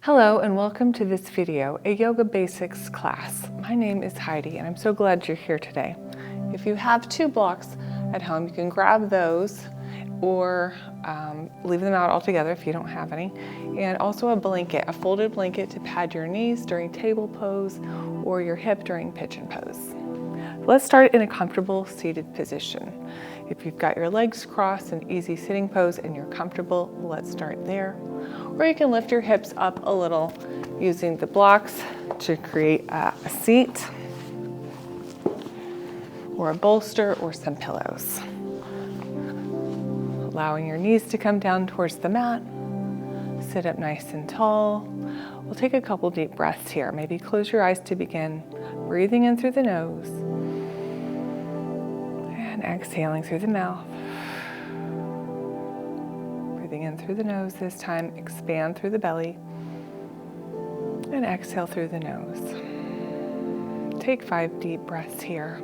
Hello and welcome to this video, a yoga basics class. My name is Heidi and I'm so glad you're here today. If you have 2 blocks at home, you can grab those or leave them out altogether if you don't have any. And also a blanket, a folded blanket to pad your knees during table pose or your hip during pigeon pose. Let's start in a comfortable seated position. If you've got your legs crossed, an easy sitting pose and you're comfortable, let's start there. Or you can lift your hips up a little using the blocks to create a seat or a bolster or some pillows. Allowing your knees to come down towards the mat. Sit up nice and tall. We'll take a couple deep breaths here. Maybe close your eyes to begin. Breathing in through the nose and exhaling through the mouth. Breathing in through the nose this time, expand through the belly, and exhale through the nose. Take 5 deep breaths here.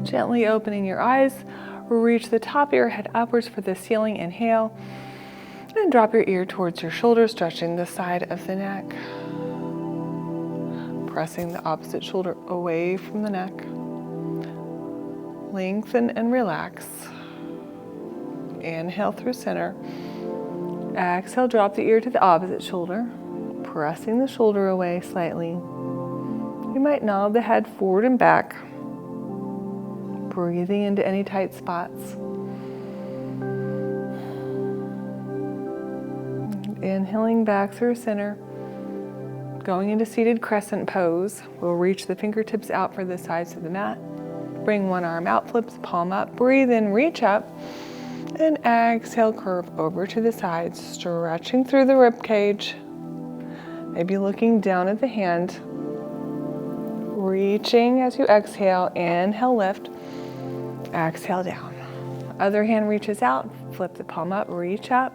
Gently opening your eyes, reach the top of your head upwards for the ceiling, inhale. And drop your ear towards your shoulder, stretching the side of the neck. Pressing the opposite shoulder away from the neck. Lengthen and relax. Inhale through center. Exhale, drop the ear to the opposite shoulder, pressing the shoulder away slightly. You might nod the head forward and back, breathing into any tight spots. Inhaling back through center, going into seated crescent pose. We'll reach the fingertips out for the sides of the mat. Bring one arm out, flips palm up, breathe in, reach up, and exhale, curve over to the sides, stretching through the rib cage. Maybe looking down at the hand, reaching as you exhale, inhale, lift, exhale down. Other hand reaches out, flip the palm up, reach up.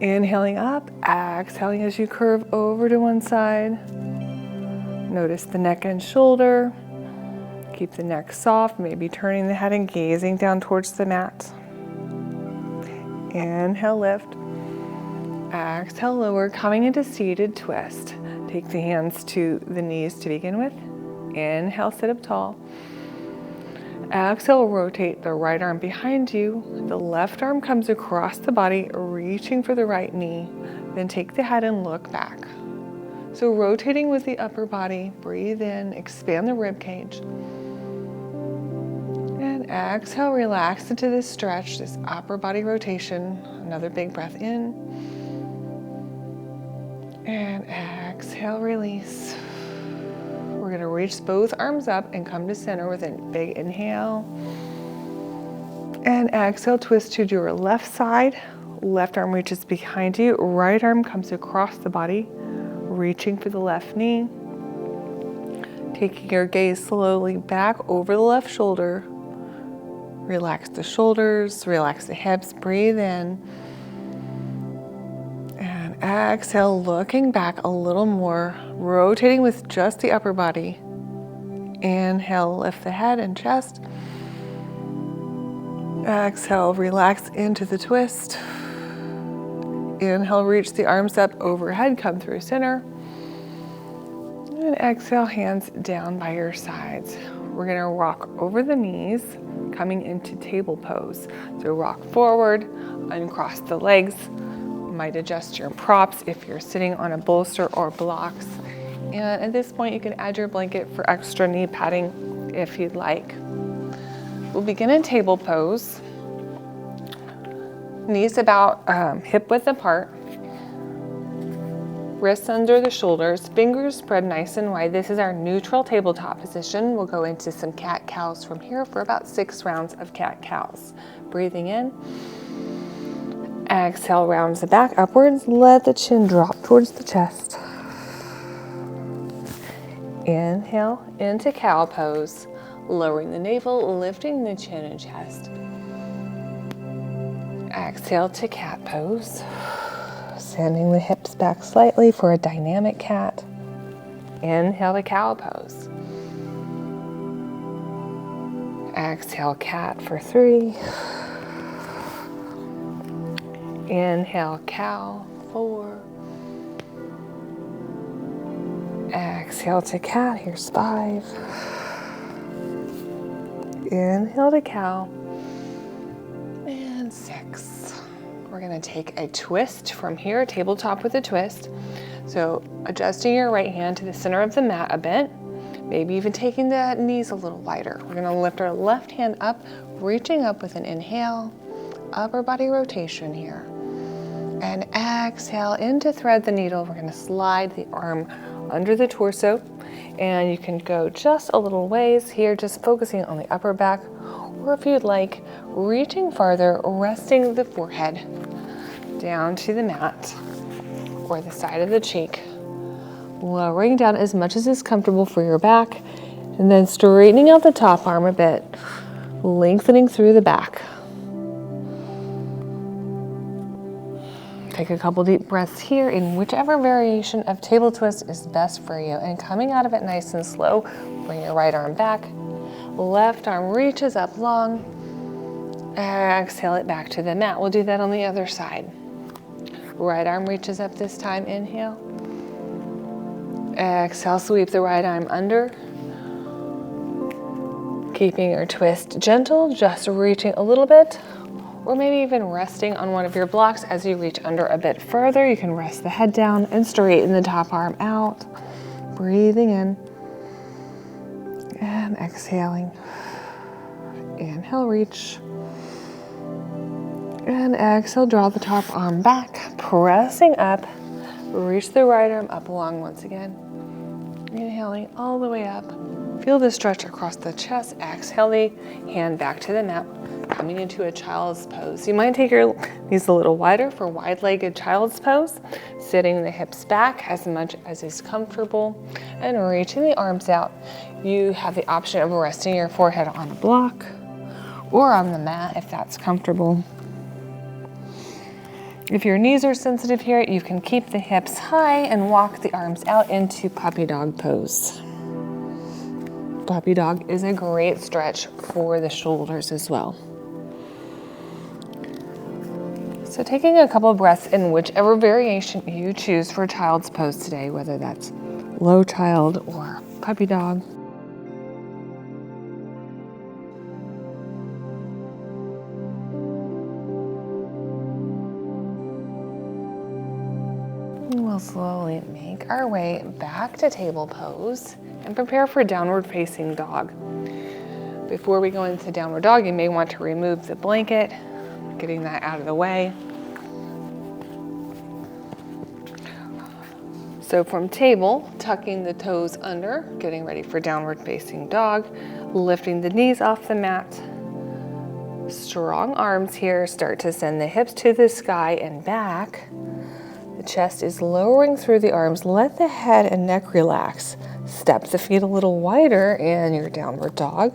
Inhaling up, exhaling as you curve over to one side. Notice the neck and shoulder. Keep the neck soft, maybe turning the head and gazing down towards the mat. Inhale, lift. Exhale, lower, coming into seated twist. Take the hands to the knees to begin with. Inhale, sit up tall. Exhale, rotate the right arm behind you. The left arm comes across the body, reaching for the right knee. Then take the head and look back. So rotating with the upper body, breathe in, expand the rib cage. And exhale, relax into this stretch, this upper body rotation. Another big breath in. And exhale, release. We're going to reach both arms up and come to center with a big inhale. And exhale, twist to your left side. Left arm reaches behind you. Right arm comes across the body, reaching for the left knee. Taking your gaze slowly back over the left shoulder. Relax the shoulders, relax the hips, breathe in. And exhale, looking back a little more, rotating with just the upper body. Inhale, lift the head and chest. Exhale, relax into the twist. Inhale, reach the arms up overhead, come through center. And exhale, hands down by your sides. We're gonna rock over the knees, coming into table pose. So rock forward, uncross the legs. You might adjust your props if you're sitting on a bolster or blocks. And at this point, you can add your blanket for extra knee padding if you'd like. We'll begin in table pose. Knees about hip width apart. Wrists under the shoulders, fingers spread nice and wide. This is our neutral tabletop position. We'll go into some cat-cows from here for about 6 rounds of cat-cows. Breathing in. Exhale, rounds the back upwards. Let the chin drop towards the chest. Inhale into cow pose. Lowering the navel, lifting the chin and chest. Exhale to cat pose. Sending the hips back slightly for a dynamic cat. Inhale to cow pose. Exhale, cat for 3. Inhale, cow, 4. Exhale to cat, here's 5. Inhale to cow, and 6. We're gonna take a twist from here, tabletop with a twist. So adjusting your right hand to the center of the mat a bit, maybe even taking the knees a little wider. We're gonna lift our left hand up, reaching up with an inhale, upper body rotation here. And exhale, into thread the needle. We're gonna slide the arm under the torso, and you can go just a little ways here, just focusing on the upper back, or if you'd like, reaching farther, resting the forehead down to the mat or the side of the cheek, lowering down as much as is comfortable for your back, and then straightening out the top arm a bit, lengthening through the back. Take a couple deep breaths here in whichever variation of table twist is best for you. And coming out of it nice and slow, bring your right arm back. Left arm reaches up long. Exhale it back to the mat. We'll do that on the other side. Right arm reaches up this time, inhale. Exhale, sweep the right arm under. Keeping your twist gentle, just reaching a little bit, or maybe even resting on one of your blocks as you reach under a bit further. You can rest the head down and straighten the top arm out. Breathing in and exhaling. Inhale, reach. And exhale, draw the top arm back, pressing up. Reach the right arm up long once again. Inhaling all the way up. Feel the stretch across the chest. Exhale the hand back to the mat. Coming into a child's pose. You might take your knees a little wider for wide-legged child's pose, sitting the hips back as much as is comfortable and reaching the arms out. You have the option of resting your forehead on a block or on the mat if that's comfortable. If your knees are sensitive here, you can keep the hips high and walk the arms out into puppy dog pose. Puppy dog is a great stretch for the shoulders as well. So taking a couple of breaths in whichever variation you choose for child's pose today, whether that's low child or puppy dog. And we'll slowly make our way back to table pose and prepare for downward facing dog. Before we go into downward dog, you may want to remove the blanket, getting that out of the way. So from table, tucking the toes under, getting ready for downward facing dog, lifting the knees off the mat. Strong arms here, start to send the hips to the sky and back. The chest is lowering through the arms. Let the head and neck relax. Step the feet a little wider in your downward dog.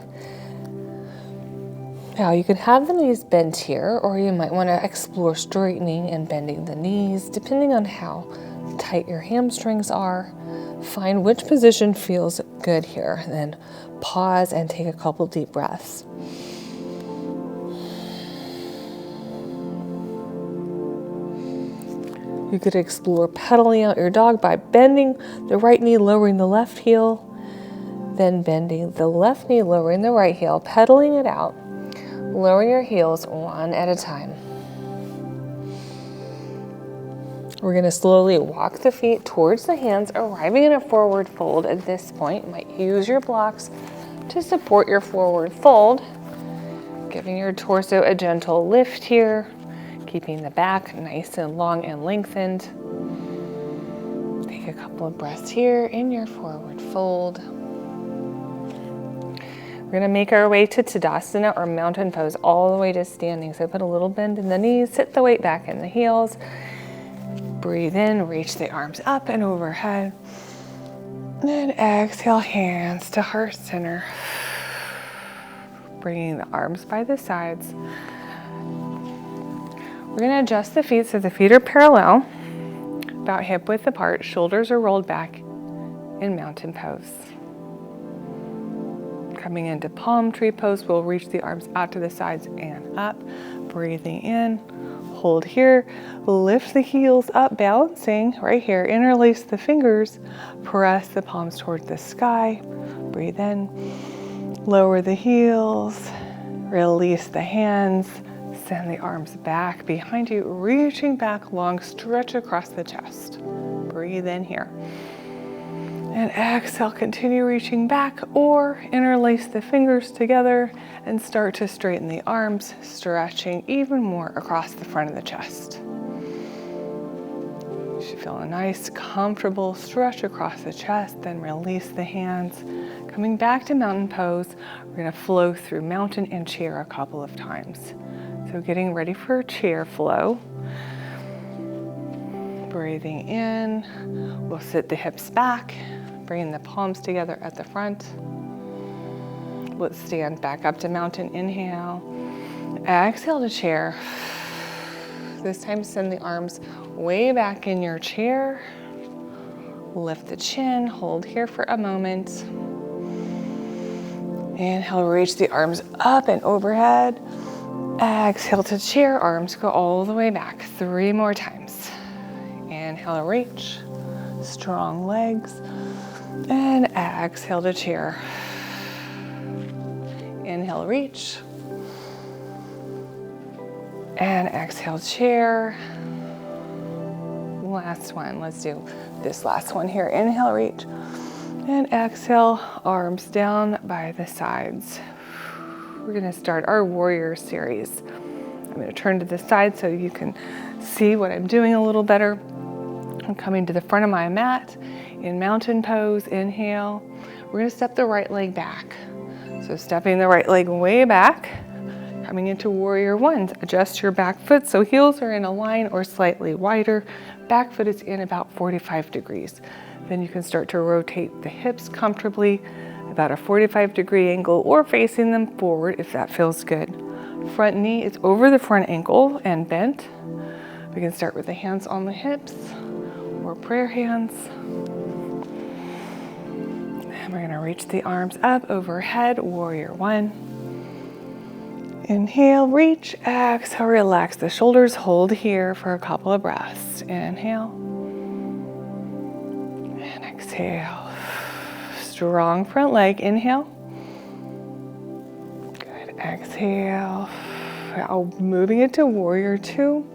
Now you can have the knees bent here, or you might want to explore straightening and bending the knees, depending on how tight your hamstrings are. Find which position feels good here. Then pause and take a couple deep breaths. You could explore pedaling out your dog by bending the right knee, lowering the left heel, then bending the left knee, lowering the right heel, pedaling it out. Lower your heels one at a time. We're going to slowly walk the feet towards the hands, arriving in a forward fold. At this point, you might use your blocks to support your forward fold, giving your torso a gentle lift here, keeping the back nice and long and lengthened. Take a couple of breaths here in your forward fold. We're going to make our way to Tadasana or mountain pose all the way to standing. So put a little bend in the knees, sit the weight back in the heels. Breathe in, reach the arms up and overhead. And exhale, hands to heart center. Bringing the arms by the sides. We're going to adjust the feet so the feet are parallel, about hip width apart, shoulders are rolled back, in mountain pose. Coming into palm tree pose, we'll reach the arms out to the sides and up. Breathing in, hold here, lift the heels up, balancing right here. Interlace the fingers, press the palms toward the sky. Breathe in, lower the heels, release the hands, send the arms back behind you, reaching back long, stretch across the chest. Breathe in here. And exhale, continue reaching back or interlace the fingers together and start to straighten the arms, stretching even more across the front of the chest. You should feel a nice, comfortable stretch across the chest, then release the hands. Coming back to mountain pose, we're gonna flow through mountain and chair a couple of times. So getting ready for a chair flow. Breathing in, we'll sit the hips back, bring the palms together at the front. Let's stand back up to mountain, inhale. Exhale to chair. This time send the arms way back in your chair. Lift the chin, hold here for a moment. Inhale, reach the arms up and overhead. Exhale to chair, arms go all the way back. 3 more times. Inhale, reach, strong legs, and exhale to chair. Inhale, reach, and exhale, chair. Last one, let's do this last one here. Inhale, reach, and exhale, arms down by the sides. We're gonna start our warrior series. I'm gonna turn to the side so you can see what I'm doing a little better. I'm coming to the front of my mat in mountain pose, inhale. We're gonna step the right leg back. So stepping the right leg way back, coming into warrior one. Adjust your back foot so heels are in a line or slightly wider. Back foot is in about 45 degrees. Then you can start to rotate the hips comfortably, about a 45-degree angle or facing them forward if that feels good. Front knee is over the front ankle and bent. We can start with the hands on the hips or prayer hands. And we're gonna reach the arms up overhead, warrior one. Inhale, reach, exhale, relax the shoulders, hold here for a couple of breaths. Inhale, and exhale. Strong front leg, inhale. Good, exhale. Now moving into warrior two.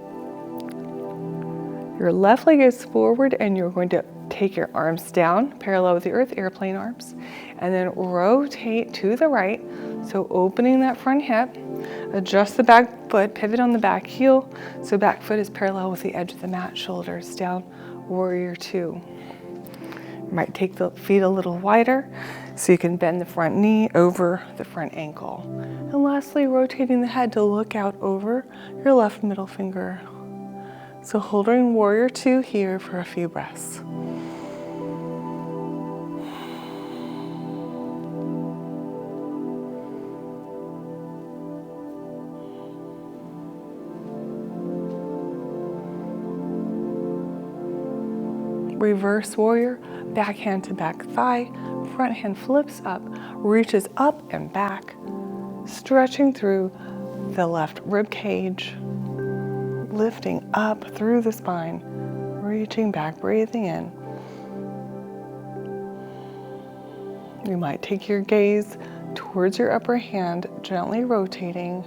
Your left leg is forward and you're going to take your arms down, parallel with the earth, airplane arms, and then rotate to the right. So opening that front hip, adjust the back foot, pivot on the back heel. So back foot is parallel with the edge of the mat, shoulders down, warrior two. You might take the feet a little wider so you can bend the front knee over the front ankle. And lastly, rotating the head to look out over your left middle finger. So holding warrior two here for a few breaths. Reverse warrior, back hand to back thigh, front hand flips up, reaches up and back, stretching through the left rib cage, lifting up through the spine, reaching back, breathing in. You might take your gaze towards your upper hand, gently rotating.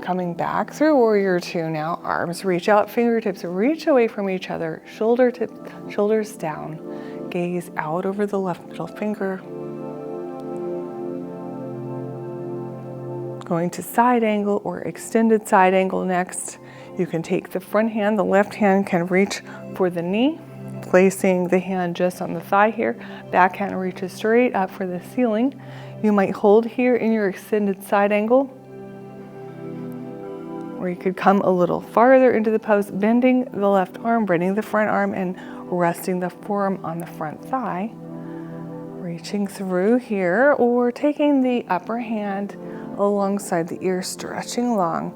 Coming back through warrior two now, arms reach out, fingertips reach away from each other, shoulders down, gaze out over the left middle finger. Going to side angle or extended side angle next. You can take the front hand, the left hand can reach for the knee, placing the hand just on the thigh here. Back hand reaches straight up for the ceiling. You might hold here in your extended side angle, or you could come a little farther into the pose, bending the left arm, bending the front arm, and resting the forearm on the front thigh. Reaching through here, or taking the upper hand alongside the ear, stretching long.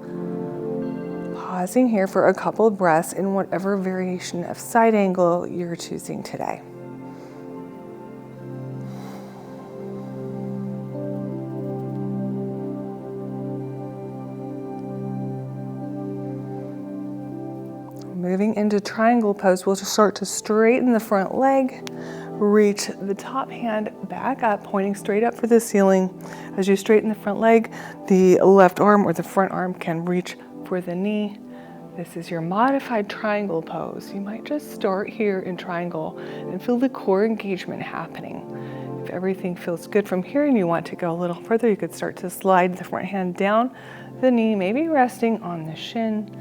Pausing here for a couple of breaths in whatever variation of side angle you're choosing today. Moving into triangle pose, we'll just start to straighten the front leg, reach the top hand back up, pointing straight up for the ceiling. As you straighten the front leg, the left arm or the front arm can reach for the knee. This is your modified triangle pose. You might just start here in triangle and feel the core engagement happening. If everything feels good from here and you want to go a little further, you could start to slide the front hand down the knee, maybe resting on the shin.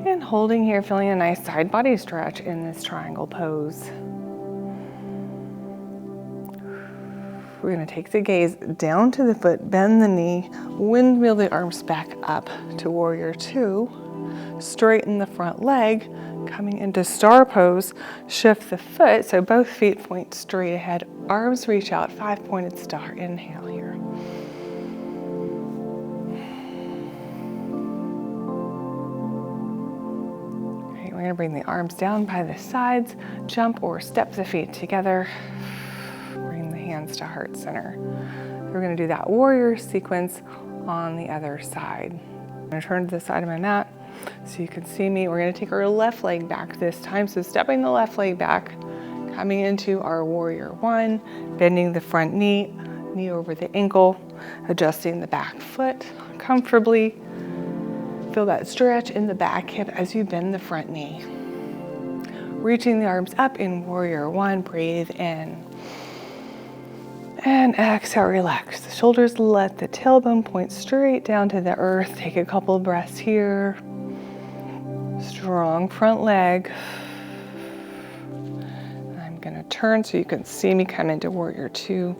And holding here, feeling a nice side body stretch in this triangle pose. We're going to take the gaze down to the foot, bend the knee, windmill the arms back up to warrior two, straighten the front leg, coming into star pose, shift the foot so both feet point straight ahead, arms reach out, 5-pointed star, inhale here. We're going to bring the arms down by the sides, jump or step the feet together, bring the hands to heart center. We're going to do that warrior sequence on the other side. I'm going to turn to the side of my mat so you can see me. We're going to take our left leg back this time, so stepping the left leg back, coming into our warrior one, bending the front knee, knee over the ankle, adjusting the back foot comfortably. Feel that stretch in the back hip as you bend the front knee. Reaching the arms up in warrior one, breathe in. And exhale, relax the shoulders, let the tailbone point straight down to the earth. Take a couple of breaths here. Strong front leg. I'm gonna turn so you can see me come into warrior two.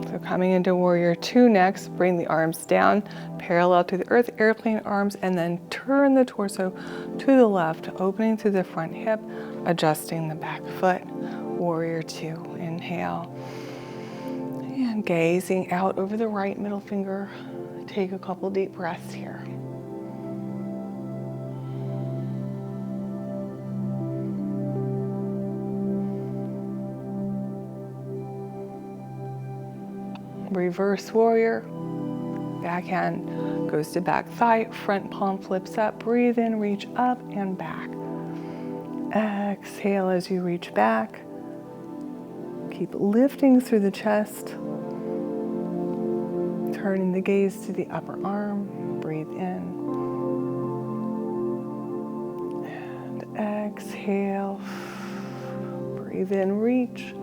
So coming into warrior two next, bring the arms down, parallel to the earth, airplane arms, and then turn the torso to the left, opening through the front hip, adjusting the back foot. Warrior two, inhale. And gazing out over the right middle finger, take a couple deep breaths here. Reverse warrior, backhand goes to back thigh, front palm flips up, breathe in, reach up and back. Exhale as you reach back. Keep lifting through the chest, turning the gaze to the upper arm, breathe in. And exhale, breathe in, reach.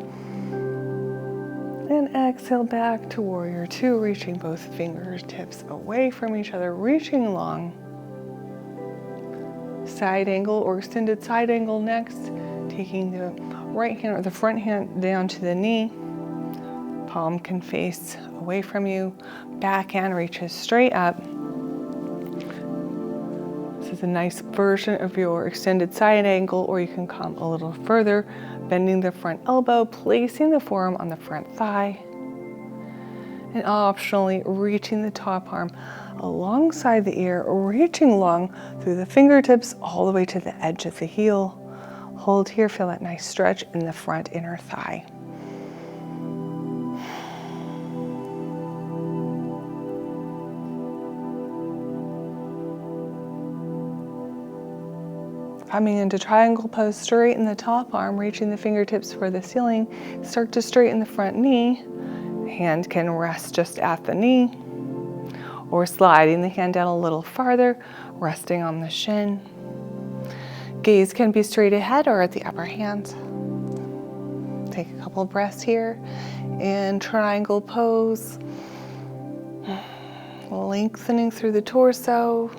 And exhale back to warrior two, reaching both fingertips away from each other, reaching long. Side angle or extended side angle next, taking the right hand or the front hand down to the knee. Palm can face away from you. Back hand reaches straight up. This is a nice version of your extended side angle, or you can come a little further, bending the front elbow, placing the forearm on the front thigh, and optionally reaching the top arm alongside the ear, reaching long through the fingertips all the way to the edge of the heel. Hold here, feel that nice stretch in the front inner thigh. Coming into triangle pose, straighten the top arm, reaching the fingertips for the ceiling. Start to straighten the front knee. Hand can rest just at the knee, or sliding the hand down a little farther, resting on the shin. Gaze can be straight ahead or at the upper hand. Take a couple of breaths here in triangle pose. Lengthening through the torso.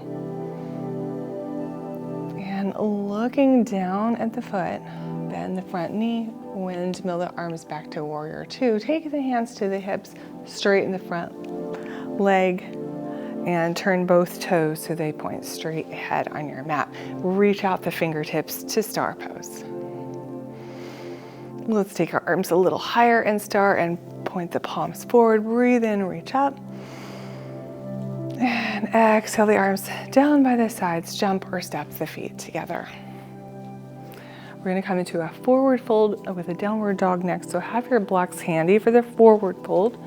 And looking down at the foot, bend the front knee, windmill the arms back to warrior two. Take the hands to the hips, straighten the front leg, and turn both toes so they point straight ahead on your mat. Reach out the fingertips to star pose. Let's take our arms a little higher in star and point the palms forward. Breathe in, reach up. And exhale the arms down by the sides, jump or step the feet together. We're gonna come into a forward fold with a downward dog next, so have your blocks handy for the forward fold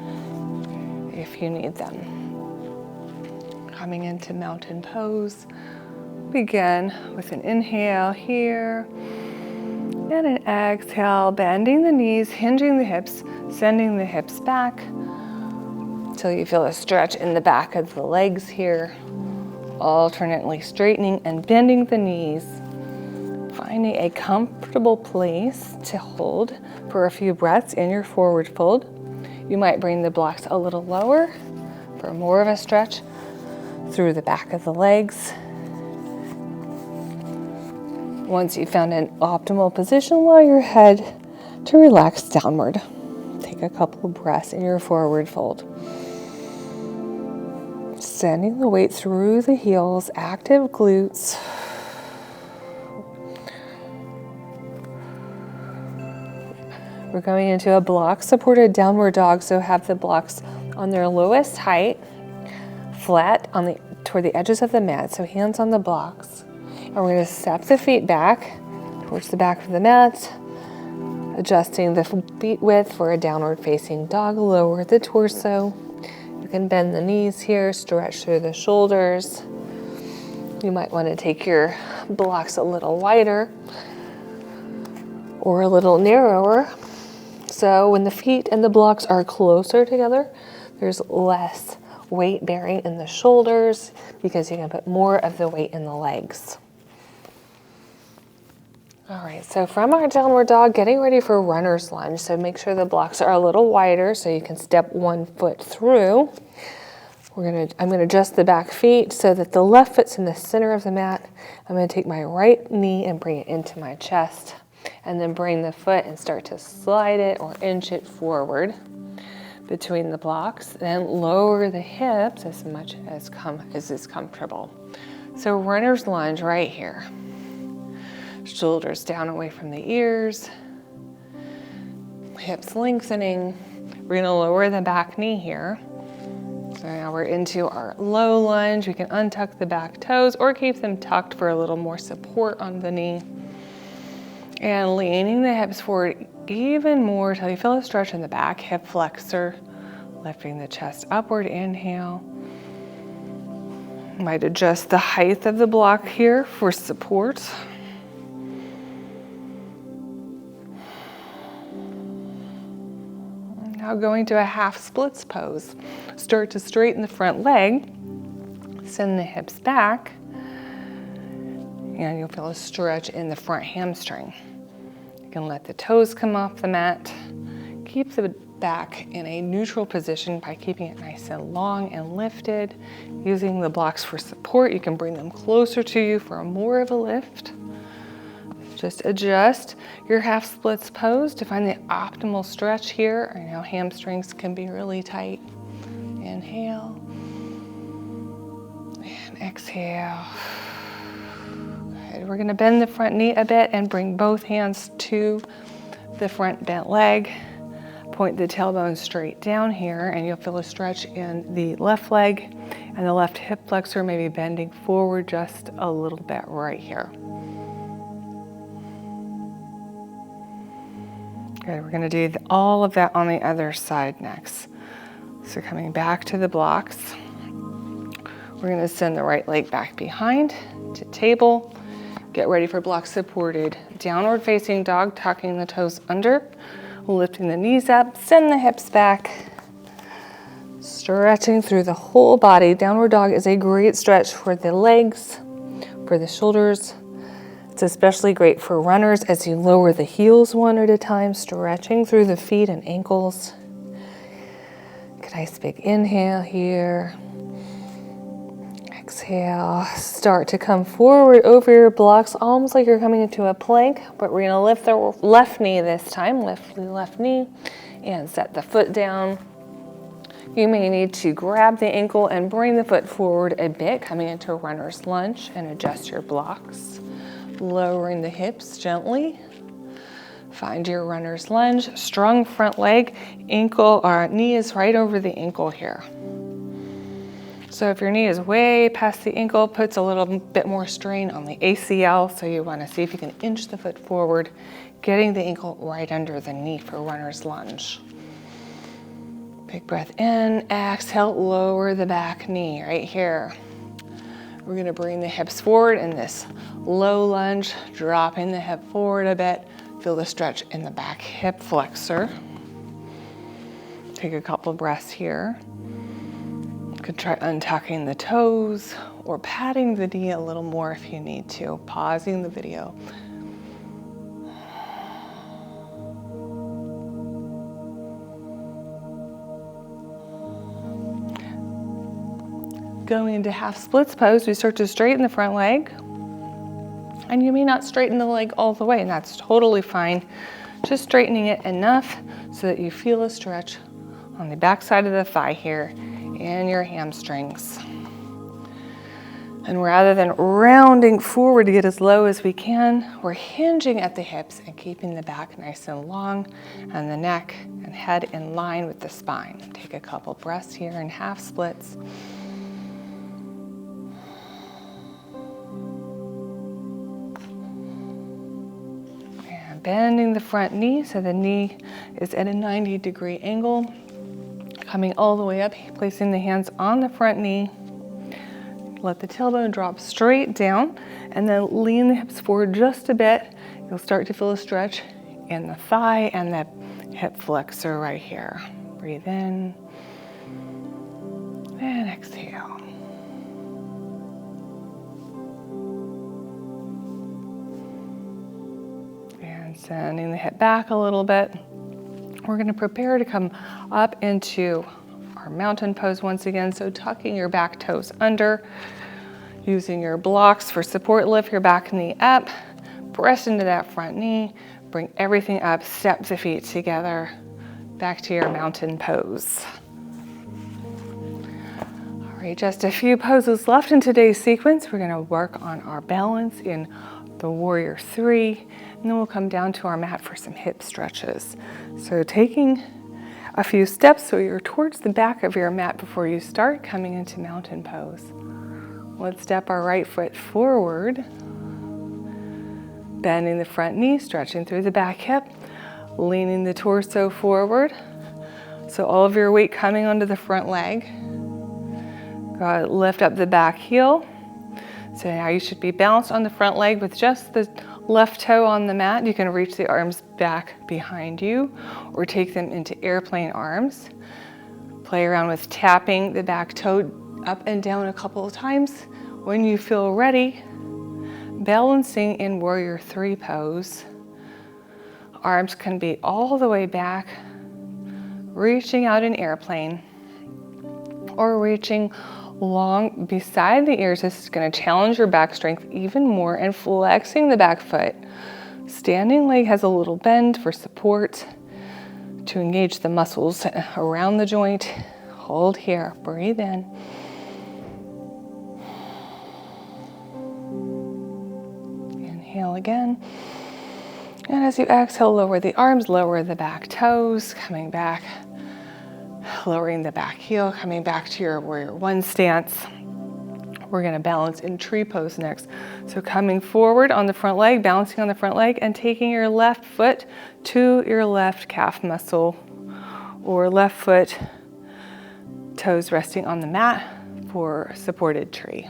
if you need them. Coming into mountain pose. Begin with an inhale here, and an exhale, bending the knees, hinging the hips, sending the hips back until you feel a stretch in the back of the legs here, alternately straightening and bending the knees, finding a comfortable place to hold for a few breaths in your forward fold. You might bring the blocks a little lower for more of a stretch through the back of the legs. Once you've found an optimal position, allow your head to relax downward. Take a couple of breaths in your forward fold. Sending the weight through the heels, active glutes. We're going into a block supported downward dog, so have the blocks on their lowest height, flat toward the edges of the mat, so hands on the blocks. And we're going to step the feet back towards the back of the mat, adjusting the feet width for a downward facing dog, lower the torso. You can bend the knees here, stretch through the shoulders. You might want to take your blocks a little wider or a little narrower. So when the feet and the blocks are closer together, there's less weight bearing in the shoulders because you can put more of the weight in the legs. All right, so from our downward dog, getting ready for runner's lunge. So make sure the blocks are a little wider so you can step one foot through. I'm gonna adjust the back feet so that the left foot's in the center of the mat. I'm gonna take my right knee and bring it into my chest, and then bring the foot and start to slide it or inch it forward between the blocks. Then lower the hips as much as is comfortable. So runner's lunge right here. Shoulders down away from the ears, hips lengthening. We're gonna lower the back knee here. So now we're into our low lunge. We can untuck the back toes or keep them tucked for a little more support on the knee. And leaning the hips forward even more till you feel a stretch in the back, hip flexor, lifting the chest upward, inhale. Might adjust the height of the block here for support. Now going to a half splits pose. Start to straighten the front leg, send the hips back, and you'll feel a stretch in the front hamstring. You can let the toes come off the mat. Keep the back in a neutral position by keeping it nice and long and lifted. Using the blocks for support, you can bring them closer to you for more of a lift. Just adjust your half splits pose to find the optimal stretch here. I know hamstrings can be really tight. Inhale and exhale. Good. We're gonna bend the front knee a bit and bring both hands to the front bent leg. Point the tailbone straight down here, and you'll feel a stretch in the left leg, and the left hip flexor may be bending forward just a little bit right here. Okay, we're gonna do all of that on the other side next. So coming back to the blocks, we're gonna send the right leg back behind to table. Get ready for block supported downward facing dog, tucking the toes under, lifting the knees up, send the hips back, stretching through the whole body. Downward dog is a great stretch for the legs, for the shoulders. It's especially great for runners as you lower the heels one at a time, stretching through the feet and ankles. Good, nice big inhale here. Exhale, start to come forward over your blocks, almost like you're coming into a plank, but we're gonna lift the left knee this time, lift the left knee and set the foot down. You may need to grab the ankle and bring the foot forward a bit, coming into a runner's lunge, and adjust your blocks. Lowering the hips gently. Find your runner's lunge, strong front leg, ankle or knee is right over the ankle here. So if your knee is way past the ankle, puts a little bit more strain on the ACL. So you want to see if you can inch the foot forward, getting the ankle right under the knee for runner's lunge. Big breath in, exhale, lower the back knee right here. We're gonna bring the hips forward in this low lunge, dropping the hip forward a bit. Feel the stretch in the back hip flexor. Take a couple breaths here. You could try untucking the toes or patting the knee a little more if you need to, pausing the video. Going into half splits pose, we start to straighten the front leg. And you may not straighten the leg all the way, and that's totally fine. Just straightening it enough so that you feel a stretch on the back side of the thigh here and your hamstrings. And rather than rounding forward to get as low as we can, we're hinging at the hips and keeping the back nice and long and the neck and head in line with the spine. Take a couple breaths here in half splits. Bending the front knee so the knee is at a 90-degree angle. Coming all the way up, placing the hands on the front knee. Let the tailbone drop straight down and then lean the hips forward just a bit. You'll start to feel a stretch in the thigh and the hip flexor right here. Breathe in and exhale. Sending the hip back a little bit. We're going to prepare to come up into our mountain pose once again. So tucking your back toes under, using your blocks for support. Lift your back knee up, press into that front knee, bring everything up, step the feet together, back to your mountain pose. All right, just a few poses left in today's sequence. We're going to work on our balance in the warrior three. And then we'll come down to our mat for some hip stretches. So taking a few steps so you're towards the back of your mat before you start coming into mountain pose. Let's step our right foot forward, bending the front knee, stretching through the back hip, leaning the torso forward. So all of your weight coming onto the front leg. Go ahead, lift up the back heel. So now you should be balanced on the front leg with just the left toe on the mat. You can reach the arms back behind you or take them into airplane arms. Play around with tapping the back toe up and down a couple of times. When you feel ready, balancing in warrior three pose. Arms can be all the way back, reaching out in airplane or reaching long beside the ears. This is going to challenge your back strength even more and flexing the back foot. Standing leg has a little bend for support to engage the muscles around the joint. Hold here, breathe in. Inhale again. And as you exhale, lower the arms, lower the back toes, coming back. Lowering the back heel, coming back to your warrior one stance. We're going to balance in tree pose next. So coming forward on the front leg, balancing on the front leg and taking your left foot to your left calf muscle or left foot, toes resting on the mat for supported tree.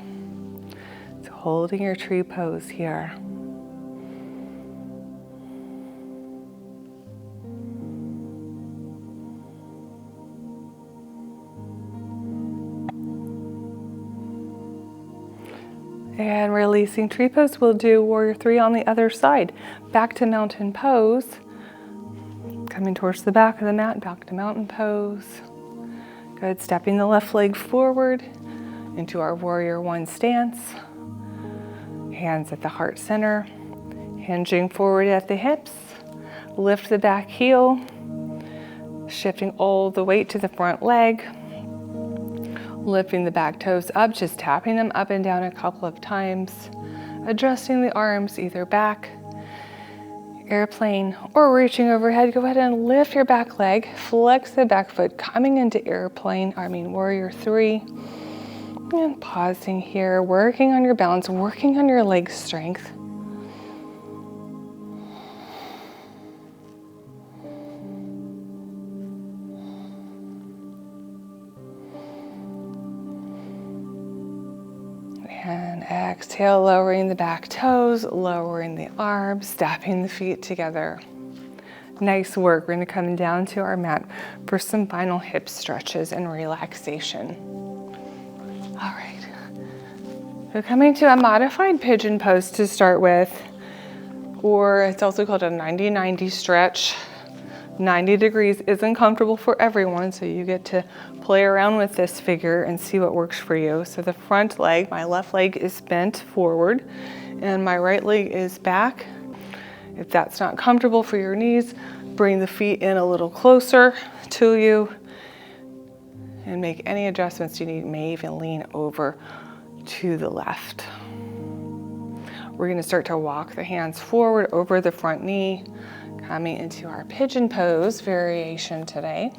So holding your tree pose here. And releasing tree pose, we'll do warrior three on the other side. Back to mountain pose. Coming towards the back of the mat, back to mountain pose. Good, stepping the left leg forward into our warrior one stance. Hands at the heart center. Hinging forward at the hips. Lift the back heel. Shifting all the weight to the front leg. Lifting the back toes up, just tapping them up and down a couple of times. Adjusting the arms either back, airplane, or reaching overhead. Go ahead and lift your back leg, flex the back foot, coming into warrior three. And pausing here, working on your balance, working on your leg strength. And exhale, lowering the back toes, lowering the arms, stepping the feet together. Nice work. We're going to come down to our mat for some final hip stretches and relaxation. All right. We're coming to a modified pigeon pose to start with, or it's also called a 90-90 stretch. 90 degrees isn't comfortable for everyone, so you get to play around with this figure and see what works for you. So the front leg, my left leg is bent forward and my right leg is back. If that's not comfortable for your knees, bring the feet in a little closer to you and make any adjustments you need. May even lean over to the left. We're going to start to walk the hands forward over the front knee, coming into our pigeon pose variation today.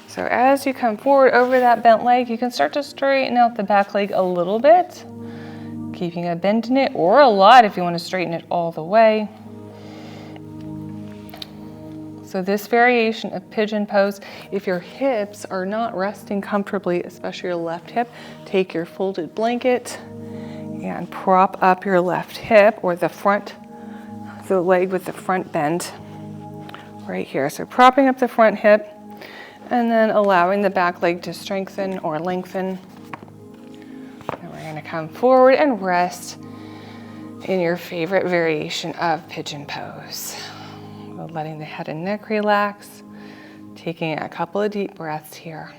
So as you come forward over that bent leg, you can start to straighten out the back leg a little bit, keeping a bend in it, or a lot if you want to straighten it all the way. So this variation of pigeon pose, if your hips are not resting comfortably, especially your left hip, take your folded blanket and prop up your left hip or the leg with the front bend right here. So propping up the front hip and then allowing the back leg to strengthen or lengthen. And we're going to come forward and rest in your favorite variation of pigeon pose. Letting the head and neck relax, taking a couple of deep breaths here.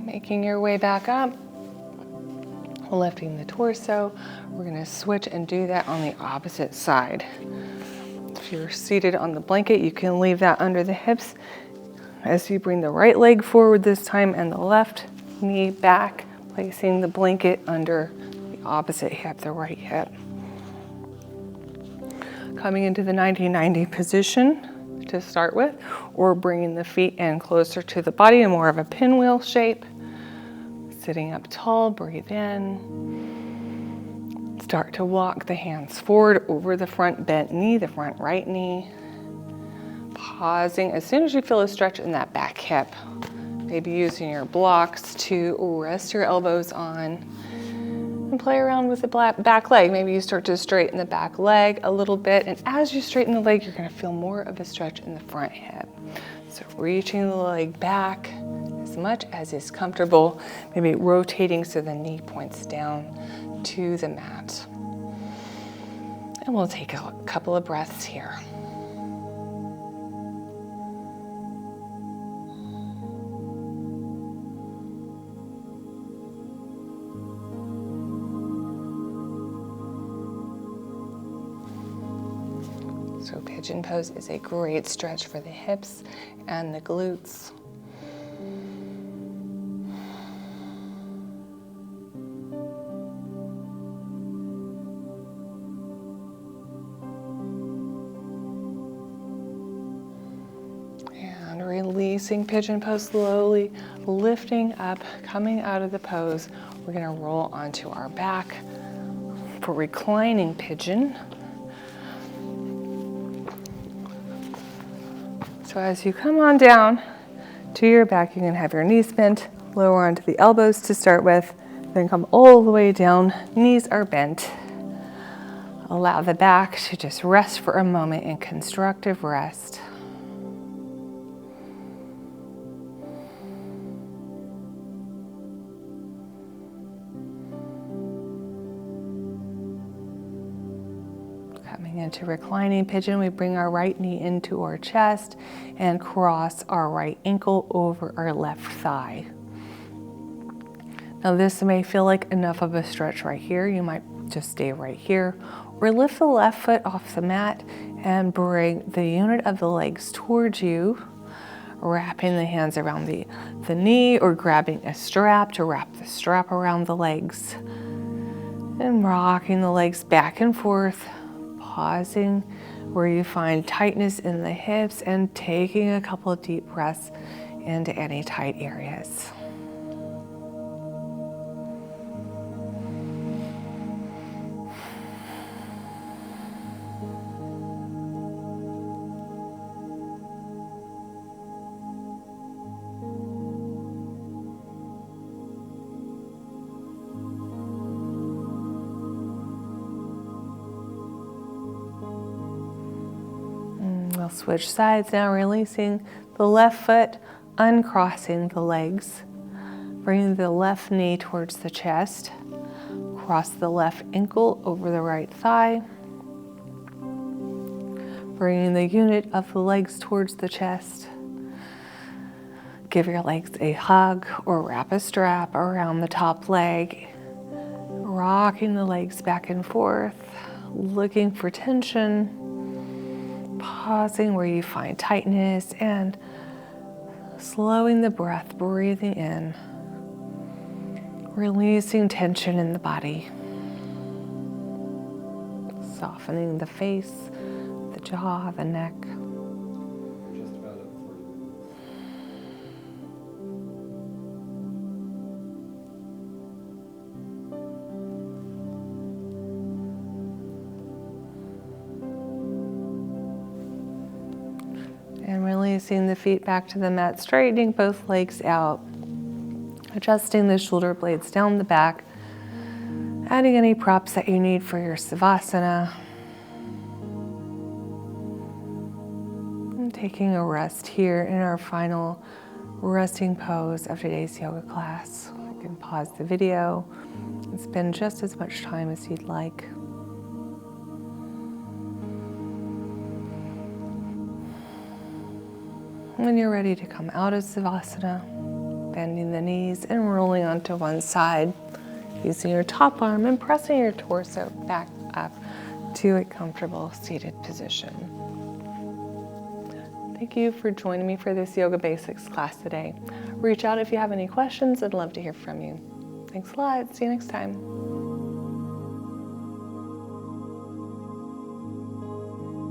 Making your way back up, lifting the torso. We're going to switch and do that on the opposite side. If you're seated on the blanket, you can leave that under the hips as you bring the right leg forward this time and the left knee back, placing the blanket under the opposite hip, the right hip. Coming into the 90-90 position to start with, or bringing the feet in closer to the body in more of a pinwheel shape. Sitting up tall, breathe in. Start to walk the hands forward over the front bent knee, the front right knee. Pausing as soon as you feel a stretch in that back hip. Maybe using your blocks to rest your elbows on and play around with the back leg. Maybe you start to straighten the back leg a little bit, and as you straighten the leg, you're going to feel more of a stretch in the front hip. So reaching the leg back as much as is comfortable, maybe rotating so the knee points down to the mat. And we'll take a couple of breaths here. So pigeon pose is a great stretch for the hips and the glutes. And releasing pigeon pose slowly, lifting up, coming out of the pose. We're going to roll onto our back for reclining pigeon. So as you come on down to your back, you can have your knees bent, lower onto the elbows to start with, then come all the way down, knees are bent. Allow the back to just rest for a moment in constructive rest. Coming into reclining pigeon, we bring our right knee into our chest and cross our right ankle over our left thigh. Now this may feel like enough of a stretch right here. You might just stay right here, or lift the left foot off the mat and bring the unit of the legs towards you, wrapping the hands around the knee or grabbing a strap to wrap the strap around the legs and rocking the legs back and forth, pausing where you find tightness in the hips and taking a couple of deep breaths into any tight areas. We'll switch sides now, releasing the left foot, uncrossing the legs, bringing the left knee towards the chest, cross the left ankle over the right thigh, bringing the unit of the legs towards the chest. Give your legs a hug or wrap a strap around the top leg, rocking the legs back and forth, looking for tension, pausing where you find tightness and slowing the breath, breathing in, releasing tension in the body, softening the face, the jaw, the neck. Just about at 40 minutes. And releasing the feet back to the mat, straightening both legs out, adjusting the shoulder blades down the back, adding any props that you need for your Savasana. And taking a rest here in our final resting pose of today's yoga class. You can pause the video and spend just as much time as you'd like. When you're ready to come out of Savasana, bending the knees and rolling onto one side, using your top arm and pressing your torso back up to a comfortable seated position. Thank you for joining me for this Yoga Basics class today. Reach out if you have any questions. I'd love to hear from you. Thanks a lot. See you next time.